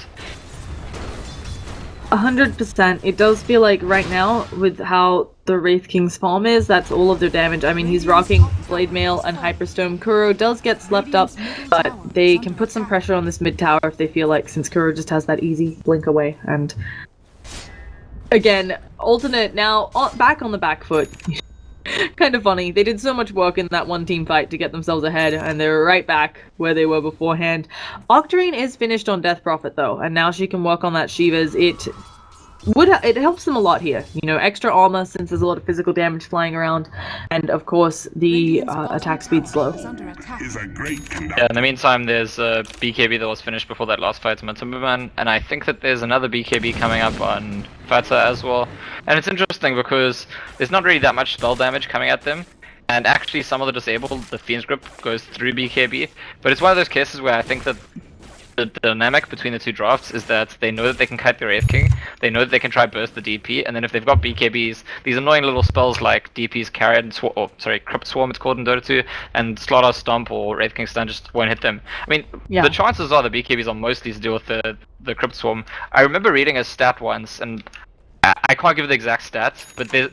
100%. It does feel like right now, with how the Wraith King's farm is, that's all of their damage. I mean, he's rocking Blade Mail and Hyperstone. Kuro does get slept up, but they can put some pressure on this mid tower if they feel like, since Kuro just has that easy blink away. And again, Alternate now back on the back foot. Kind of funny. They did so much work in that one team fight to get themselves ahead, and they're right back where they were beforehand. Octarine is finished on Death Prophet though, and now she can work on that Shiva's. It helps them a lot here. You know, extra armor since there's a lot of physical damage flying around, and of course the attack speed slow.
Yeah, in the meantime, there's a BKB that was finished before that last fight to Matumba Man, and I think that there's another BKB coming up on Fata as well. And it's interesting because there's not really that much spell damage coming at them, and actually some of the disabled, the Fiend's Grip goes through BKB, but it's one of those cases where I think that the dynamic between the two drafts is that they know that they can kite the Wraith King, they know that they can try burst the DP, and then if they've got BKBs, these annoying little spells like DP's Carried and Crypt Swarm it's called in Dota 2, and Slaughter Stomp or Wraith King Stun just won't hit them. I mean, the chances are the BKBs are mostly to deal with the Crypt Swarm. I remember reading a stat once, and I can't give the exact stats, but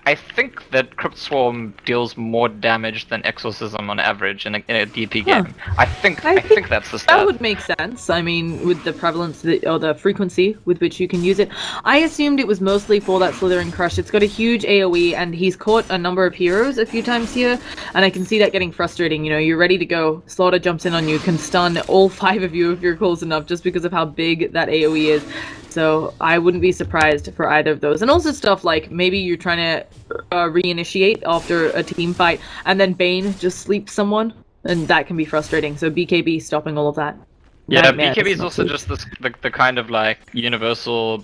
I think that Crypt Swarm deals more damage than Exorcism on average in a DP game. I think that's the stat.
That would make sense. I mean, with the prevalence or the frequency with which you can use it. I assumed it was mostly for that Slithering Crush. It's got a huge AoE, and he's caught a number of heroes a few times here, and I can see that getting frustrating. You know, you're ready to go. Slaughter jumps in on you, can stun all 5 of you if you're close enough, just because of how big that AoE is. So I wouldn't be surprised for either of those. And also stuff like maybe you're trying to reinitiate after a team fight and then Bane just sleeps someone, and that can be frustrating. So BKB stopping all of that.
Yeah,
Nightmare,
BKB is also just the kind of like universal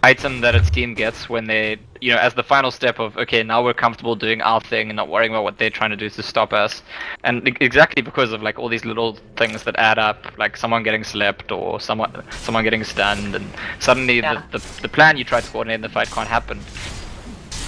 item that a team gets when they, you know, as the final step of, okay, now we're comfortable doing our thing and not worrying about what they're trying to do to stop us. And exactly because of like all these little things that add up, like someone getting slept or someone getting stunned, and suddenly the plan you try to coordinate in the fight can't happen.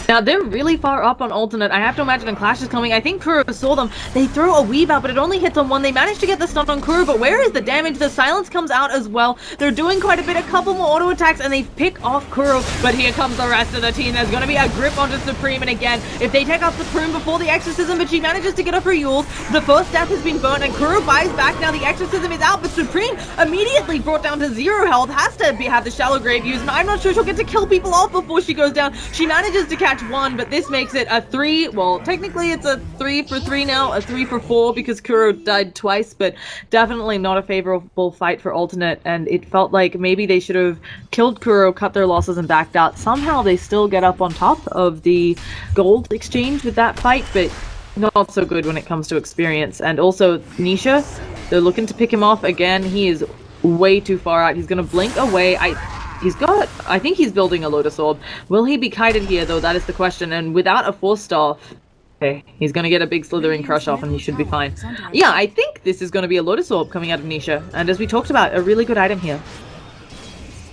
Now, they're really far up on alternate. I have to imagine a clash is coming. I think Kuro saw them. They throw a weave out, but it only hits on one. They manage to get the stun on Kuro, but where is the damage? The silence comes out as well. They're doing quite a bit, a couple more auto attacks, and they pick off Kuro. But here comes the rest of the team. There's going to be a grip onto Supreme, and again, if they take out Supreme before the Exorcism, but she manages to get off her Yules, the first death has been burnt, and Kuro buys back. Now the Exorcism is out, but Supreme immediately brought down to 0 health, has to have the Shallow Grave used, and I'm not sure she'll get to kill people off before she goes down. She manages to catch one, but this makes it a 3, well, technically it's a 3 for 3 now, a 3 for 4 because Kuro died twice, but definitely not a favorable fight for alternate, and it felt like maybe they should have killed Kuro, cut their losses, and backed out. Somehow they still get up on top of the gold exchange with that fight, but not so good when it comes to experience. And also, Nisha, they're looking to pick him off again. He is way too far out. He's gonna blink away. I think he's building a Lotus Orb. Will he be kited here, though? That is the question. And without a Force Staff, okay, he's going to get a big Slithering Crush off and he should be fine. Yeah, I think this is going to be a Lotus Orb coming out of Nisha. And as we talked about, a really good item here.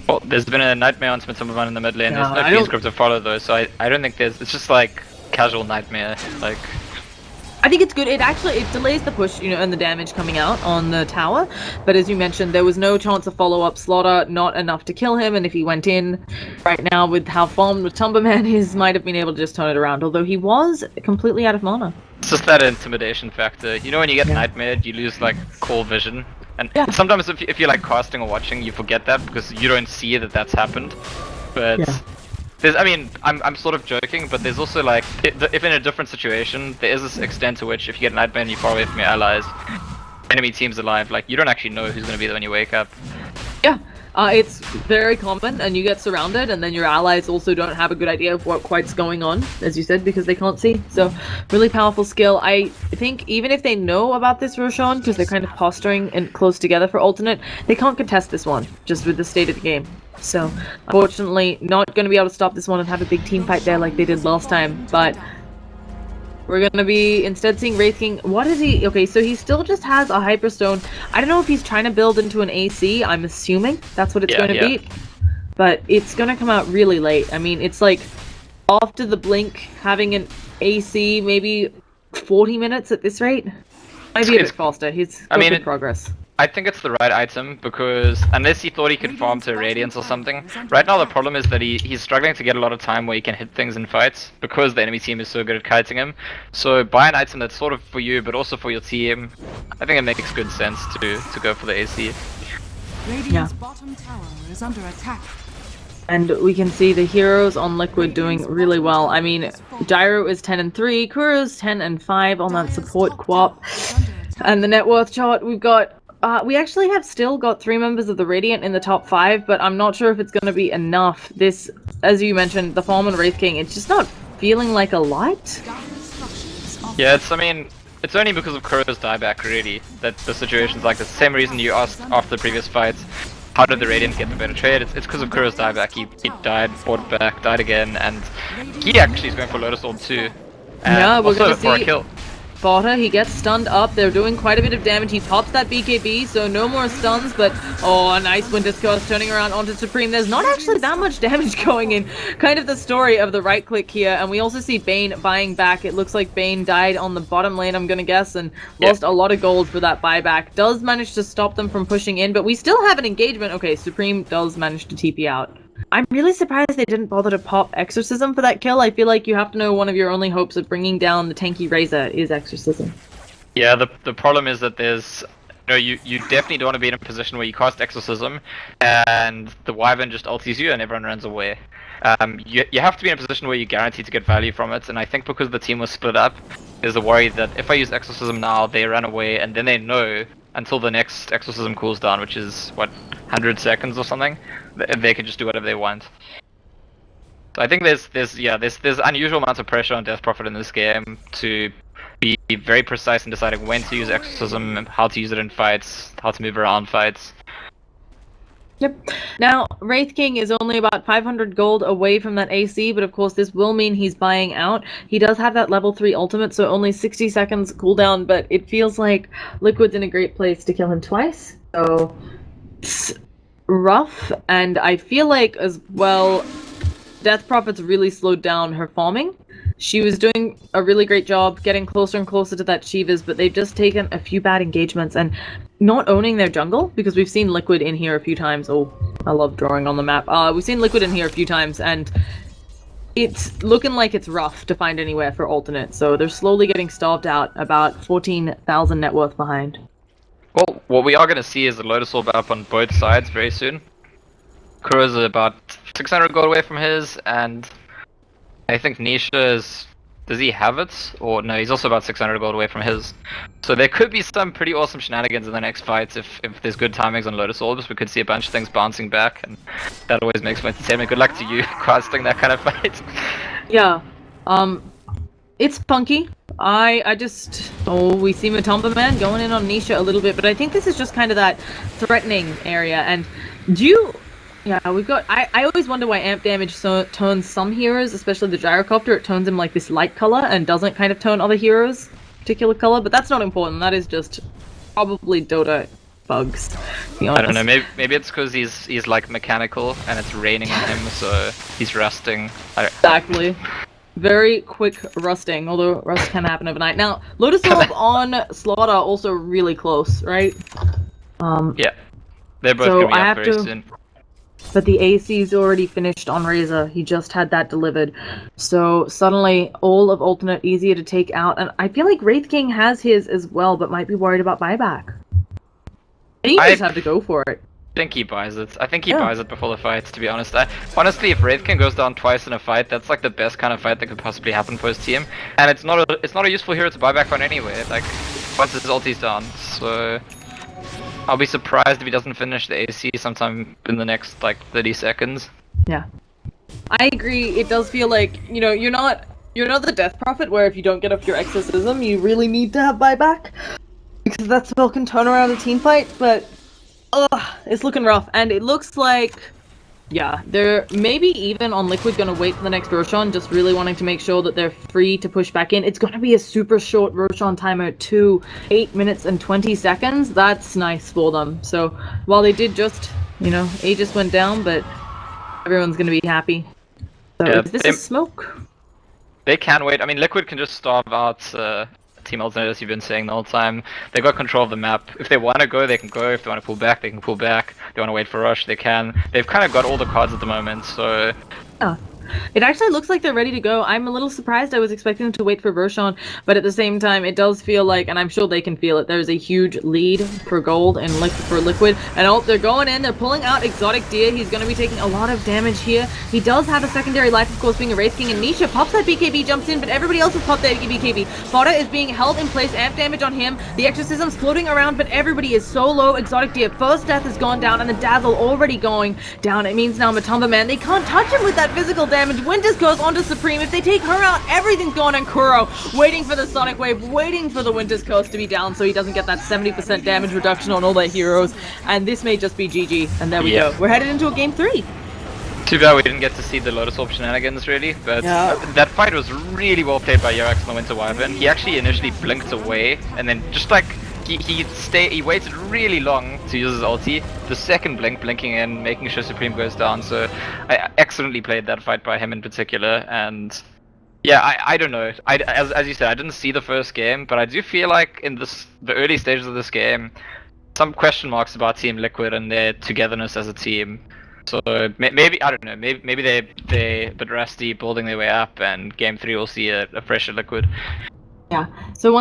Well, there's been a Nightmare on someone in the mid lane. There's no Fiend Script to follow, though, so I don't think it's just like casual Nightmare, like...
I think it's good. It delays the push, you know, and the damage coming out on the tower. But as you mentioned, there was no chance of follow-up. Slaughter, not enough to kill him. And if he went in right now with how farmed with Tumberman is, might have been able to just turn it around. Although he was completely out of mana.
It's just that intimidation factor. You know, when you get Nightmared, you lose like core vision. And sometimes if you're like casting or watching, you forget that because you don't see that that's happened. But... I mean, I'm sort of joking, but there's also like, if in a different situation, there is this extent to which if you get Nightmare and you're far away from your allies, enemy team's alive, like you don't actually know who's going to be there when you wake up.
Yeah, it's very common, and you get surrounded, and then your allies also don't have a good idea of what quite's going on, as you said, because they can't see. So, really powerful skill. I think even if they know about this Roshan, because they're kind of posturing and close together for alternate, they can't contest this one, just with the state of the game. So, unfortunately, not going to be able to stop this one and have a big team fight there like they did last time, but we're going to be instead seeing Wraith King. What is he? Okay, so he still just has a Hyperstone. I don't know if he's trying to build into an AC. I'm assuming that's what it's going to be, but it's going to come out really late. I mean, it's like after the blink, having an AC, maybe 40 minutes at this rate. Might be a bit faster. He's got good progress.
I think it's the right item because unless he thought he could farm to Radiance or something, right now the problem is that he's struggling to get a lot of time where he can hit things in fights because the enemy team is so good at kiting him. So buy an item that's sort of for you but also for your team. I think it makes good sense to go for the AC.
Radiant's bottom tower is under attack.
And we can see the heroes on Liquid doing really well. I mean, Gyro is 10 and 3, Kuro's 10 and 5 on that support quap. And the net worth chart, we've got we actually have still got 3 members of the Radiant in the top 5, but I'm not sure if it's going to be enough. This, as you mentioned, the Farm and Wraith King, it's just not feeling like a lot.
Yeah, I mean, it's only because of Kuro's dieback, really, that the situation's like the same reason you asked after the previous fights. How did the Radiant get the better trade? It's because of Kuro's dieback. He died, fought back, died again, and he actually is going for Lotus Orb too. And
Yeah, we're
also
gonna
for a
see
kill.
bo3, he gets stunned up. They're doing quite a bit of damage. He pops that BKB, so no more stuns, but oh, a nice Winter's Curse turning around onto Supreme. There's not actually that much damage going in. Kind of the story of the right click here, and we also see Bane buying back. It looks like Bane died on the bottom lane, I'm gonna guess, and lost a lot of gold for that buyback. Does manage to stop them from pushing in, but we still have an engagement. Okay, Supreme does manage to TP out. I'm really surprised they didn't bother to pop Exorcism for that kill. I feel like you have to know one of your only hopes of bringing down the tanky Razor is Exorcism.
Yeah, the problem is that there's, you definitely don't want to be in a position where you cast Exorcism and the Wyvern just ultis you and everyone runs away. You have to be in a position where you're guaranteed to get value from it, and I think because the team was split up, there's a worry that if I use Exorcism now, they run away, and then they know until the next Exorcism cools down, which is, what, 100 seconds or something? They can just do whatever they want. So I think there's unusual amounts of pressure on Death Prophet in this game to be very precise in deciding when to use Exorcism, how to use it in fights, how to move around fights.
Yep. Now, Wraith King is only about 500 gold away from that AC, but of course this will mean he's buying out. He does have that level 3 ultimate, so only 60 seconds cooldown, but it feels like Liquid's in a great place to kill him twice. So, it's rough, and I feel like as well, Death Prophet's really slowed down her farming. She was doing a really great job getting closer and closer to that Shivas, but they've just taken a few bad engagements and not owning their jungle, because we've seen Liquid in here a few times. Oh, I love drawing on the map. We've seen Liquid in here a few times, and it's looking like it's rough to find anywhere for alternate, so they're slowly getting starved out, about 14,000 net worth behind.
Well, what we are going to see is the Lotus Orb up on both sides very soon. Kuro's about 600 gold away from his, and I think Nisha is... Does he have it? Or no, he's also about 600 gold away from his. So there could be some pretty awesome shenanigans in the next fights if there's good timings on Lotus Orbs. We could see a bunch of things bouncing back, and that always makes me entertainment. Good luck to you casting that kind of fight.
Yeah. It's punky. I just... Oh, we see Matumba Man going in on Nisha a little bit, but I think this is just kind of that threatening area, and do you... Yeah, we've got... I always wonder why amp damage turns some heroes, especially the Gyrocopter, it turns him like this light color and doesn't kind of turn other heroes particular color, but that's not important. That is just probably Dota bugs, to be honest.
I don't know, maybe it's because he's like mechanical and it's raining on him, so he's rusting.
Exactly. Very quick rusting, although rust can happen overnight. Now, Lotus Orb on Slaughter also really close, right?
Yeah. They're both
so
coming up very soon.
But the AC's already finished on Razor. He just had that delivered. So suddenly, all of Alternate easier to take out. And I feel like Wraith King has his as well, but might be worried about buyback. He just have to go for it.
I think he buys it. I think he buys it before the fight, to be honest. Honestly, if Wraith King goes down twice in a fight, that's like the best kind of fight that could possibly happen for his team. And it's not a useful hero to buy back on anyway, like, once his ulti's down. So... I'll be surprised if he doesn't finish the AC sometime in the next, like, 30 seconds.
Yeah. I agree, it does feel like, you know, you're not the Death Prophet where if you don't get off your Exorcism, you really need to have buyback. Because that spell can turn around a team fight, but... it's looking rough, and it looks like... Yeah, they're maybe even on Liquid gonna wait for the next Roshan, just really wanting to make sure that they're free to push back in. It's gonna be a super short Roshan timer too, 8 minutes and 20 seconds. That's nice for them. So while they did just, you know, Aegis went down, but everyone's gonna be happy. So
yeah,
is this a smoke?
They can wait. I mean, Liquid can just starve out Team Alternate, as you've been saying the whole time. They got control of the map. If they want to go, they can go. If they want to pull back, they can pull back. If they want to wait for Rush, they can. They've kind of got all the cards at the moment, so...
It actually looks like they're ready to go. I'm a little surprised. I was expecting them to wait for Roshan, but at the same time, it does feel like, and I'm sure they can feel it, there's a huge lead for gold and for Liquid. And oh, they're going in, they're pulling out Exotic Deer. He's going to be taking a lot of damage here. He does have a secondary life, of course, being a Wraith King, and Nisha pops that BKB, jumps in, but everybody else has popped their BKB. bo3 is being held in place, amp damage on him. The Exorcism's floating around, but everybody is so low. Exotic Deer, first death has gone down, and the Dazzle already going down. It means now Matumba Man, they can't touch him with that physical damage. Winter's goes onto Supreme. If they take her out, everything's going on Kuro. Waiting for the Sonic Wave, waiting for the Winter's Curse to be down so he doesn't get that 70% damage reduction on all their heroes. And this may just be GG. And there we go. We're headed into a game 3.
Too bad we didn't get to see the Lotus Orb shenanigans, really, but
Yeah.
that fight was really well played by Yarax on the Winter Wyvern. He actually initially blinked away, and then just like, he waited really long to use his ulti. The second blink, blinking in, making sure Supreme goes down, so I excellently played that fight by him in particular, and yeah, I don't know. As you said, I didn't see the first game, but I do feel like in the early stages of this game, some question marks about Team Liquid and their togetherness as a team. So maybe, I don't know, maybe they're a bit rusty building their way up, and game 3 will see a fresher Liquid.
Yeah. So